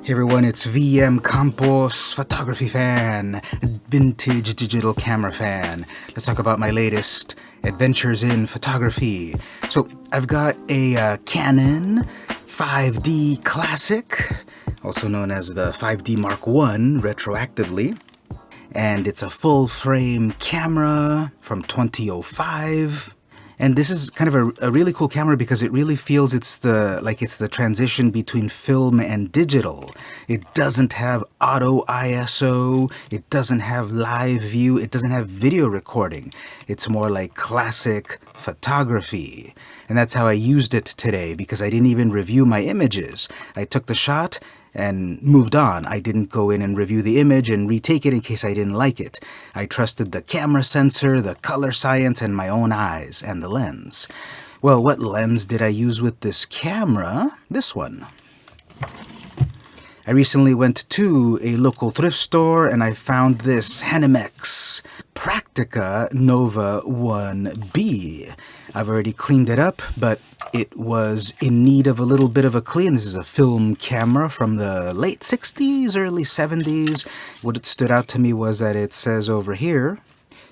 Hey everyone, it's vmcampos, photography fan, vintage digital camera fan. Let's talk about my latest adventures in photography. So I've got a Canon 5D Classic, also known as the 5D Mark I retroactively. And it's a full frame camera from 2005. And this is kind of a really cool camera because it really feels it's the transition between film and digital. It doesn't have auto ISO, it doesn't have live view, it doesn't have video recording. It's more like classic photography. And that's how I used it today because I didn't even review my images. I took the shot and moved on. I didn't go in and review the image and retake it in case I didn't like it. I trusted the camera sensor, the color science, and my own eyes and the lens. Well, what lens did I use with this camera? This one. I recently went to a local thrift store and I found this Hanimex Praktica Nova 1B. I've already cleaned it up, but it was in need of a little bit of a clean. This is a film camera from the late 60s, early 70s. What stood out to me was that it says over here,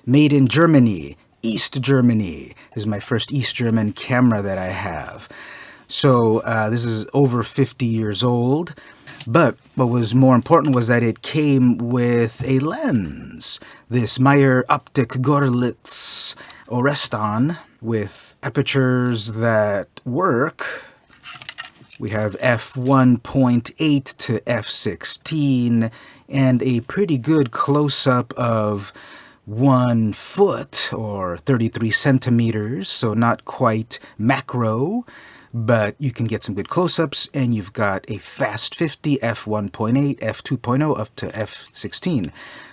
made in Germany, East Germany. This is my first East German camera that I have. So this is over 50 years old. But what was more important was that it came with a lens. This Meyer Optik Gorlitz Oreston with apertures that work. We have f1.8 to f16 and a pretty good close-up of 1 foot or 33 centimeters, so not quite macro, but you can get some good close-ups, and you've got a fast 50, f1.8, f2.0 up to f16.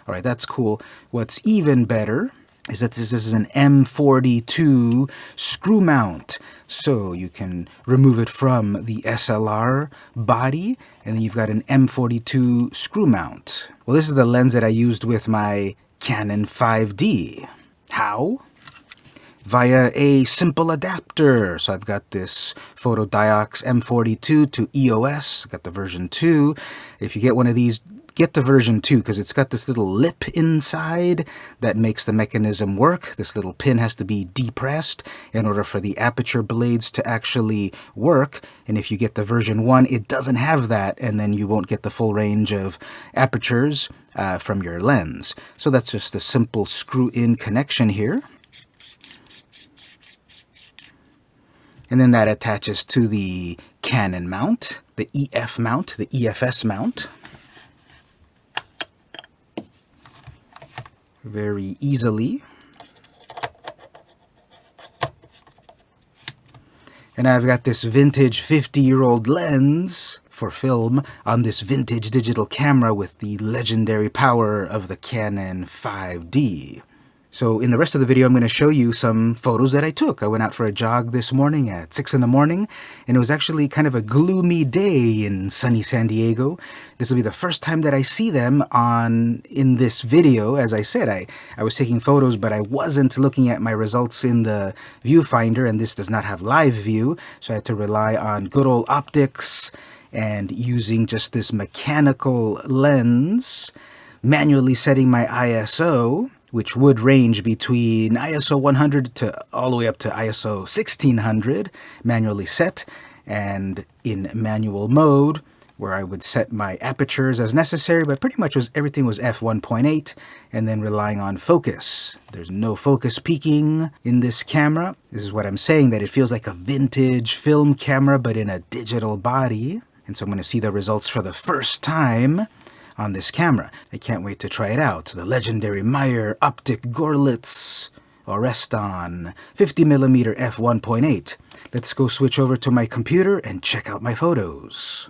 All right, that's cool. What's even better is that this is an M42 screw mount. So you can remove it from the SLR body, and then you've got an M42 screw mount. Well, this is the lens that I used with my Canon 5D. How? Via a simple adapter. So I've got this Photodiox M42 to EOS. Got the version 2. If you get one of these, get the version 2 because it's got this little lip inside that makes the mechanism work. This little pin has to be depressed in order for the aperture blades to actually work. And if you get the version 1, it doesn't have that, and then you won't get the full range of apertures from your lens. So that's just a simple screw-in connection here. And then that attaches to the Canon mount, the EF mount, the EFS mount. Very easily. And I've got this vintage 50-year-old lens for film on this vintage digital camera with the legendary power of the Canon 5D. So in the rest of the video, I'm going to show you some photos that I took. I went out for a jog this morning at 6 in the morning, and it was actually kind of a gloomy day in sunny San Diego. This will be the first time that I see them in this video. As I said, I was taking photos, but I wasn't looking at my results in the viewfinder, and this does not have live view, so I had to rely on good old optics and using just this mechanical lens, manually setting my ISO, which would range between ISO 100 to all the way up to ISO 1600, manually set, and in manual mode, where I would set my apertures as necessary, but pretty much everything was f1.8, and then relying on focus. There's no focus peaking in this camera. This is what I'm saying, that it feels like a vintage film camera, but in a digital body. And so I'm going to see the results for the first time on this camera. I can't wait to try it out. The legendary Meyer Optik Gorlitz Oreston 50mm f1.8. Let's go switch over to my computer and check out my photos.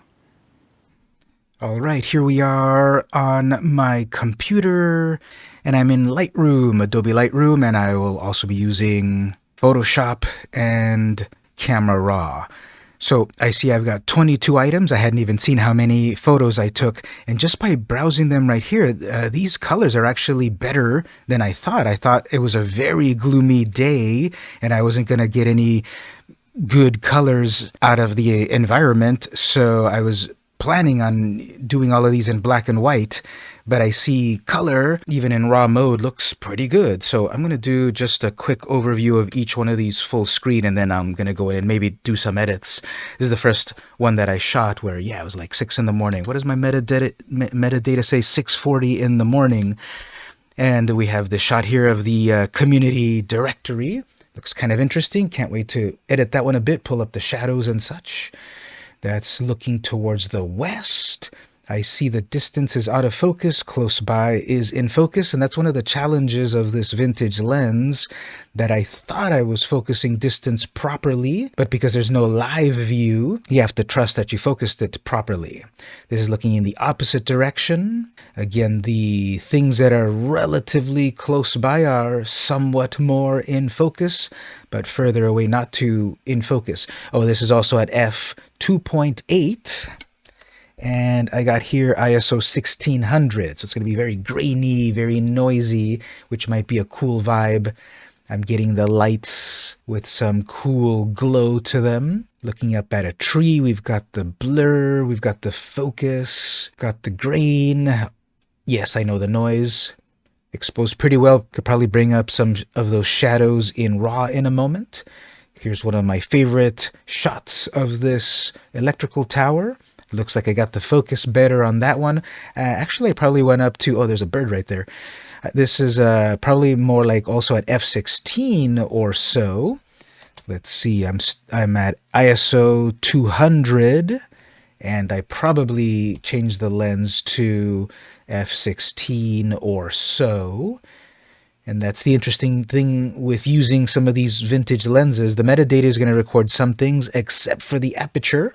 All right, here we are on my computer, and I'm in Lightroom, Adobe Lightroom, and I will also be using Photoshop and Camera Raw. So I see I've got 22 items. I hadn't even seen how many photos I took. And just by browsing them right here, these colors are actually better than I thought. I thought it was a very gloomy day and I wasn't going to get any good colors out of the environment. So I was planning on doing all of these in black and white, but I see color, even in raw mode, looks pretty good. So I'm going to do just a quick overview of each one of these full screen, and then I'm going to go in and maybe do some edits. This is the first one that I shot where, yeah, it was like 6 in the morning. What does my metadata say? 6:40 in the morning. And we have the shot here of the community directory. Looks kind of interesting. Can't wait to edit that one a bit, pull up the shadows and such. That's looking towards the west. I see the distance is out of focus, close by is in focus, and that's one of the challenges of this vintage lens, that I thought I was focusing distance properly, but because there's no live view, you have to trust that you focused it properly. This is looking in the opposite direction. Again, the things that are relatively close by are somewhat more in focus, but further away not too in focus. Oh, this is also at f2.8. And I got here ISO 1600, so it's going to be very grainy, very noisy, which might be a cool vibe. I'm getting the lights with some cool glow to them. Looking up at a tree, we've got the blur, we've got the focus, got the grain. Yes, I know the noise. Exposed pretty well. Could probably bring up some of those shadows in RAW in a moment. Here's one of my favorite shots of this electrical tower. Looks like I got the focus better on that one. Actually, I probably went up to, oh, there's a bird right there. This is probably more like also at f16 or so. Let's see, I'm at ISO 200, and I probably changed the lens to f16 or so. And that's the interesting thing with using some of these vintage lenses. The metadata is going to record some things except for the aperture,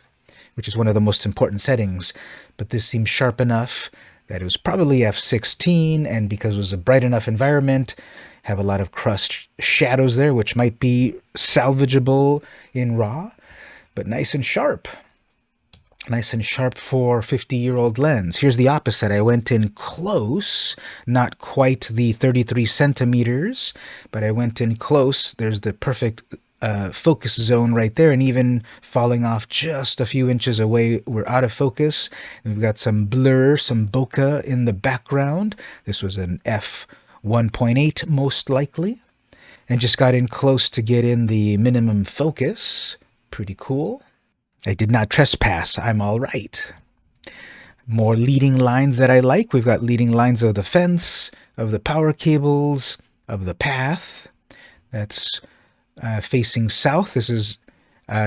which is one of the most important settings. But this seems sharp enough that it was probably f16, and because it was a bright enough environment, have a lot of crushed shadows there, which might be salvageable in RAW, but nice and sharp. Nice and sharp for 50-year-old lens. Here's the opposite. I went in close, not quite the 33 centimeters, but I went in close. There's the perfect focus zone right there, and even falling off just a few inches away, we're out of focus. And we've got some blur, some bokeh in the background. This was an f1.8 most likely, and just got in close to get in the minimum focus. Pretty cool. I did not trespass. I'm all right. More leading lines that I like. We've got leading lines of the fence, of the power cables, of the path. That's facing south. This is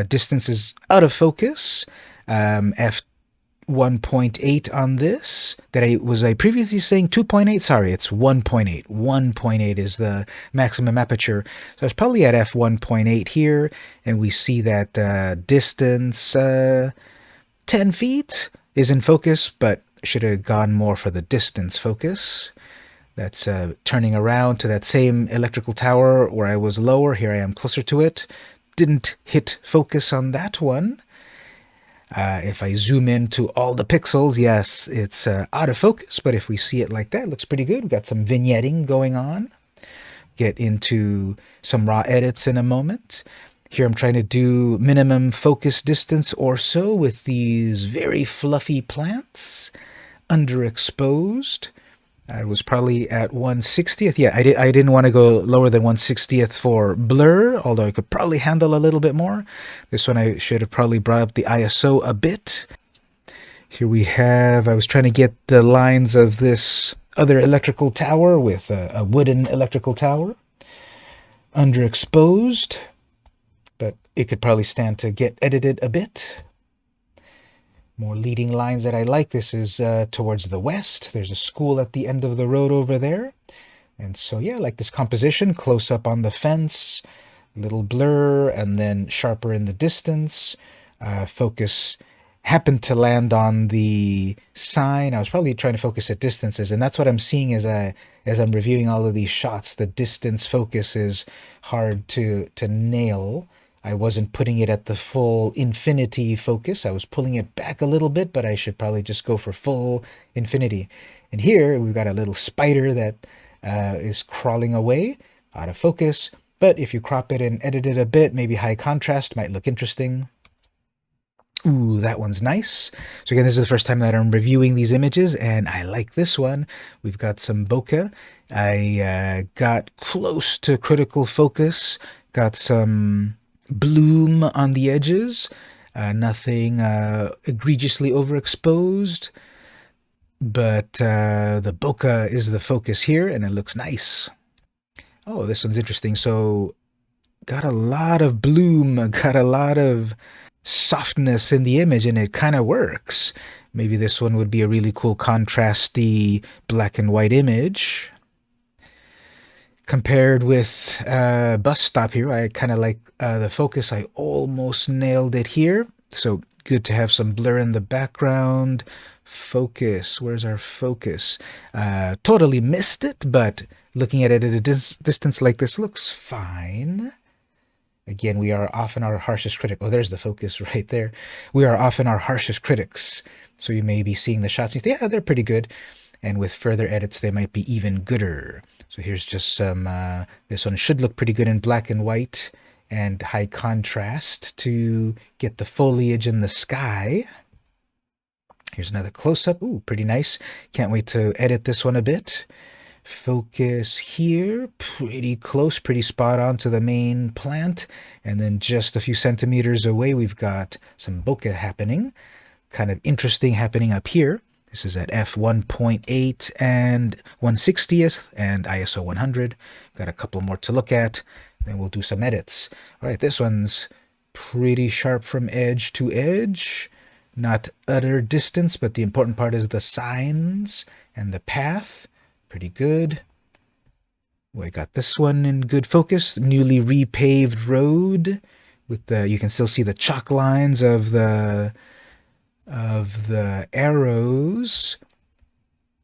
distance is out of focus. F1.8 on this. Was I previously saying 2.8? Sorry, it's 1.8. 1.8 is the maximum aperture. So it's probably at f1.8 here, and we see that distance 10 feet is in focus, but should have gone more for the distance focus. That's turning around to that same electrical tower where I was lower. Here I am closer to it. Didn't hit focus on that one. If I zoom into all the pixels, yes, it's out of focus, but if we see it like that, it looks pretty good. We've got some vignetting going on. Get into some raw edits in a moment. Here I'm trying to do minimum focus distance or so with these very fluffy plants, underexposed. I was probably at 1/60th. Yeah, I didn't want to go lower than 1/60th for blur, although I could probably handle a little bit more. This one I should have probably brought up the ISO a bit. Here we have, I was trying to get the lines of this other electrical tower with a wooden electrical tower. Underexposed, but it could probably stand to get edited a bit. More leading lines that I like. This is towards the west. There's a school at the end of the road over there. And so, yeah, I like this composition. Close up on the fence, little blur, and then sharper in the distance. Focus happened to land on the sign. I was probably trying to focus at distances, and that's what I'm seeing as I'm reviewing all of these shots. The distance focus is hard to nail. I wasn't putting it at the full infinity focus. I was pulling it back a little bit, but I should probably just go for full infinity. And here we've got a little spider that is crawling away, out of focus. But if you crop it and edit it a bit, maybe high contrast might look interesting. Ooh, that one's nice. So again, this is the first time that I'm reviewing these images, and I like this one. We've got some bokeh. I got close to critical focus, got some bloom on the edges, nothing egregiously overexposed, but the bokeh is the focus here, and it looks nice. Oh, this one's interesting. So got a lot of bloom, got a lot of softness in the image, and it kind of works. Maybe this one would be a really cool contrasty black and white image. Compared with Bus Stop here, I kind of like the focus. I almost nailed it here. So good to have some blur in the background. Focus, where's our focus? Totally missed it, but looking at it at a distance like this looks fine. Again, we are often our harshest critic. Oh, there's the focus right there. We are often our harshest critics. So you may be seeing the shots and you think, yeah, they're pretty good. And with further edits, they might be even gooder. So here's just some, this one should look pretty good in black and white and high contrast to get the foliage in the sky. Here's another close-up. Ooh, pretty nice. Can't wait to edit this one a bit. Focus here, pretty close, pretty spot on to the main plant. And then just a few centimeters away, we've got some bokeh happening. Kind of interesting happening up here. This is at f1.8 and 1/60th and ISO 100. Got a couple more to look at. Then we'll do some edits. All right, this one's pretty sharp from edge to edge. Not utter distance, but the important part is the signs and the path. Pretty good. We got this one in good focus. Newly repaved road with the, you can still see the chalk lines of the arrows.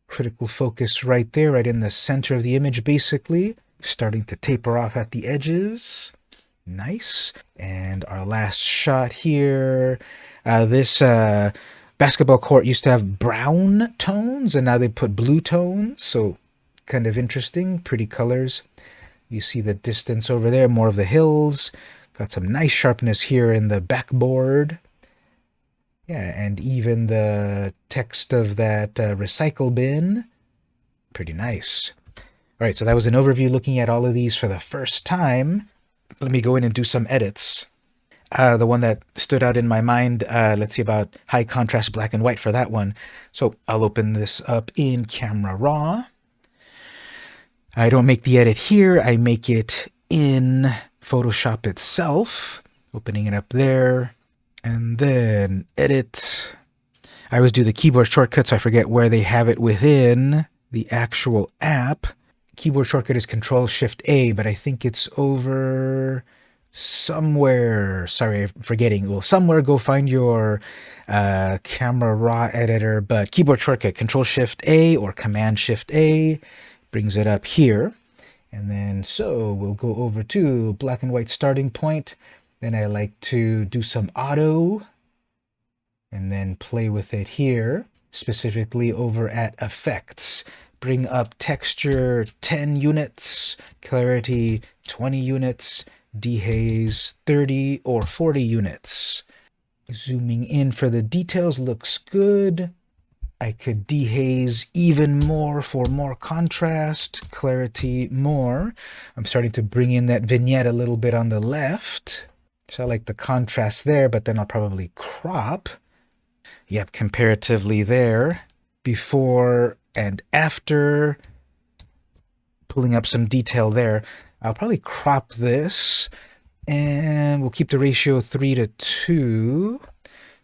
Critical focus right there, right in the center of the image, basically. Starting to taper off at the edges. Nice. And our last shot here. This basketball court used to have brown tones, and now they put blue tones, so kind of interesting. Pretty colors. You see the distance over there, more of the hills. Got some nice sharpness here in the backboard. Yeah, and even the text of that recycle bin. Pretty nice. All right, so that was an overview looking at all of these for the first time. Let me go in and do some edits. The one that stood out in my mind, let's see about high contrast black and white for that one. So I'll open this up in Camera Raw. I don't make the edit here. I make it in Photoshop itself. Opening it up there. And then edit. I always do the keyboard shortcut, so I forget where they have it within the actual app. Keyboard shortcut is Control-Shift-A, but I think it's over somewhere. Sorry, I'm forgetting. Well, somewhere go find your Camera Raw editor, but keyboard shortcut Control-Shift-A or Command-Shift-A brings it up here. And then so we'll go over to black and white starting point. Then I like to do some auto and then play with it here, specifically over at effects. Bring up texture 10 units, clarity 20 units, dehaze 30 or 40 units. Zooming in for the details looks good. I could dehaze even more for more contrast, clarity more. I'm starting to bring in that vignette a little bit on the left. So I like the contrast there, but then I'll probably crop. Yep, comparatively there. Before and after. Pulling up some detail there. I'll probably crop this. And we'll keep the ratio 3:2.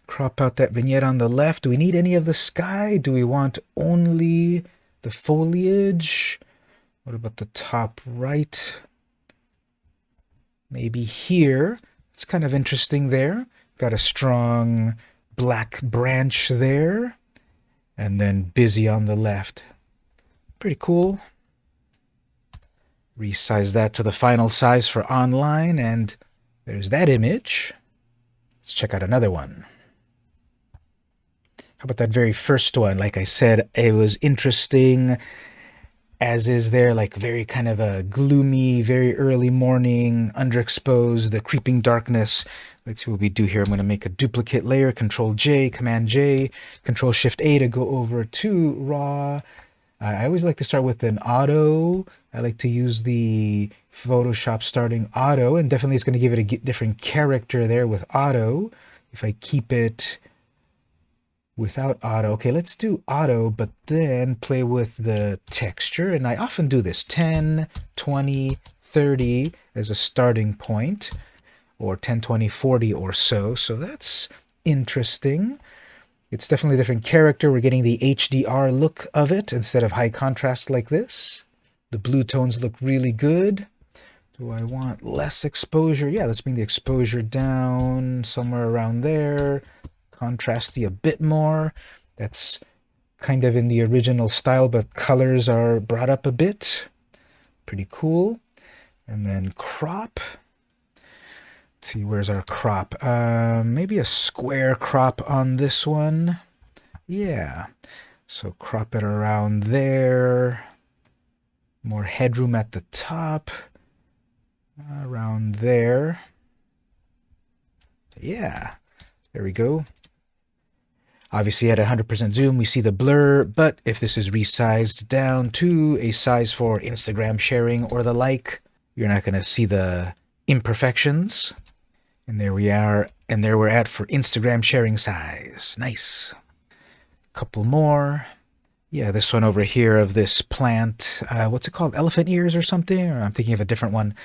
Crop out that vignette on the left. Do we need any of the sky? Do we want only the foliage? What about the top right? Maybe here. It's kind of interesting there. Got a strong black branch there. And then busy on the left. Pretty cool. Resize that to the final size for online. And there's that image. Let's check out another one. How about that very first one? Like I said, it was interesting as is there, like very kind of a gloomy, very early morning, underexposed, the creeping darkness. Let's see what we do here. I'm going to make a duplicate layer, Control J, Command J, Control Shift A to go over to raw. I always like to start with an auto. I like to use the Photoshop starting auto, and definitely it's going to give it a different character there with auto. If I keep it without auto, okay, let's do auto, but then play with the texture. And I often do this 10, 20, 30 as a starting point, or 10, 20, 40 or so. So that's interesting. It's definitely a different character. We're getting the HDR look of it instead of high contrast like this. The blue tones look really good. Do I want less exposure? Yeah, let's bring the exposure down somewhere around there. Contrasty a bit more. That's kind of in the original style, but colors are brought up a bit. Pretty cool. And then crop. Let's see, where's our crop? Maybe a square crop on this one. Yeah. So crop it around there. More headroom at the top. Around there. Yeah. There we go. Obviously at 100% zoom we see the blur, but if this is resized down to a size for Instagram sharing or the like, you're not going to see the imperfections. And there we are, and there we're at for Instagram sharing size. Nice. Couple more. Yeah, this one over here of this plant, what's it called? Elephant ears or something? Or I'm thinking of a different one.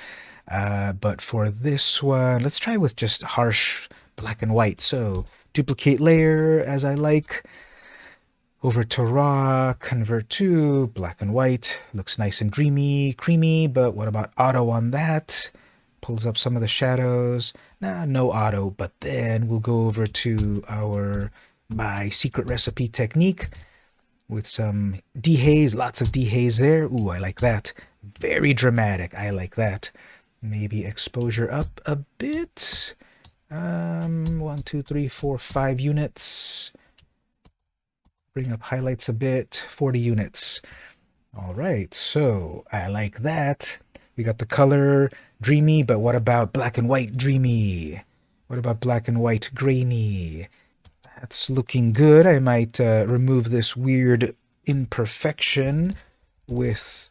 But for this one, let's try with just harsh black and white. So duplicate layer as I like. Over to raw, convert to black and white. Looks nice and dreamy, creamy, but what about auto on that? Pulls up some of the shadows. Nah, no auto, but then we'll go over to my secret recipe technique with some dehaze, lots of dehaze there. Ooh, I like that. Very dramatic. I like that. Maybe exposure up a bit. 1, 2, 3, 4, 5 units. Bring up highlights a bit. 40 units. All right, so I like that. We got the color dreamy, but what about black and white dreamy? What about black and white grainy? That's looking good. I might remove this weird imperfection with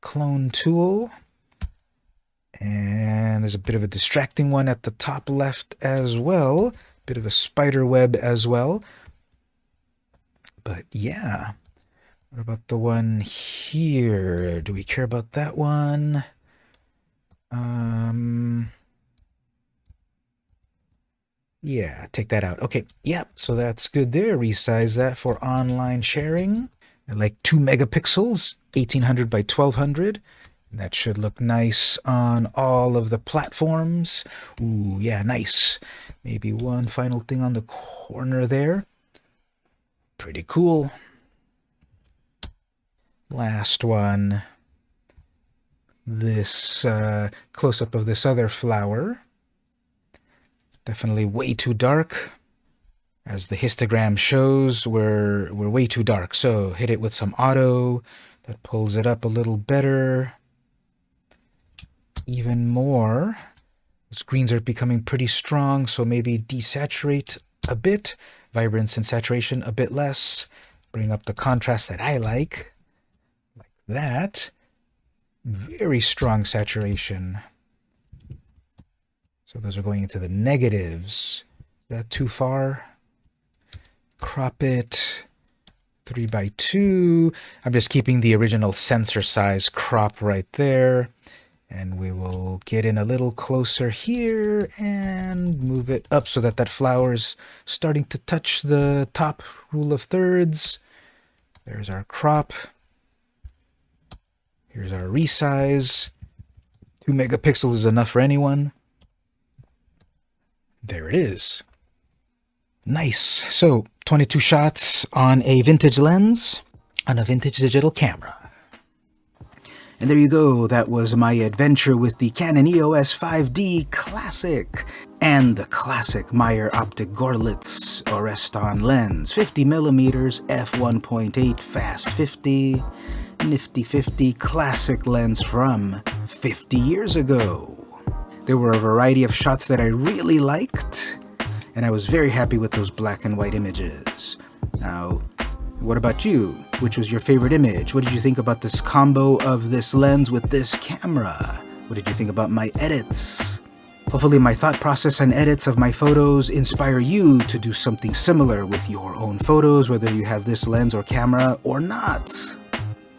clone tool. And there's a bit of a distracting one at the top left as well. Bit of a spider web as well. But yeah. What about the one here? Do we care about that one? Yeah, take that out. Okay, yeah, so that's good there. Resize that for online sharing. I like 2 megapixels, 1800 by 1200. That should look nice on all of the platforms. Ooh, yeah, nice. Maybe one final thing on the corner there. Pretty cool. Last one. This close-up of this other flower. Definitely way too dark. As the histogram shows, we're way too dark. So hit it with some auto. That pulls it up a little better. Even more. Those greens are becoming pretty strong, so maybe desaturate a bit. Vibrance and saturation a bit less. Bring up the contrast that I like. Like that. Very strong saturation. So those are going into the negatives. Is that too far? Crop it. 3 by 2. I'm just keeping the original sensor size crop right there. And we will get in a little closer here and move it up so that that flower is starting to touch the top rule of thirds. There's our crop. Here's our resize. 2 megapixels is enough for anyone. There it is. Nice. So 22 shots on a vintage lens on a vintage digital camera. And there you go, that was my adventure with the Canon EOS 5D Classic and the classic Meyer Optik Gorlitz Oreston lens, 50mm f1.8 fast 50. nifty 50 classic lens from 50 years ago. There were a variety of shots that I really liked, and I was very happy with those black and white images. Now, what about you? Which was your favorite image? What did you think about this combo of this lens with this camera? What did you think about my edits? Hopefully my thought process and edits of my photos inspire you to do something similar with your own photos, whether you have this lens or camera or not.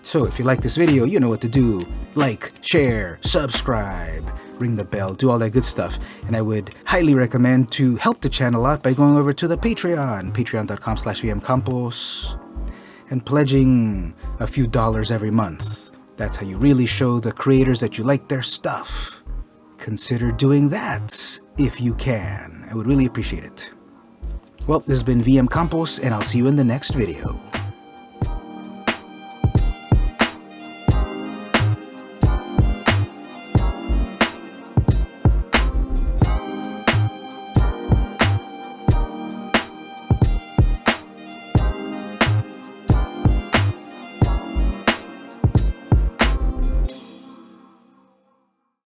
So if you like this video, you know what to do. Like, share, subscribe, ring the bell, do all that good stuff. And I would highly recommend to help the channel out by going over to the Patreon, patreon.com/vmcampos, and pledging a few dollars every month. That's how you really show the creators that you like their stuff. Consider doing that if you can. I would really appreciate it. Well, this has been VM Campos, and I'll see you in the next video.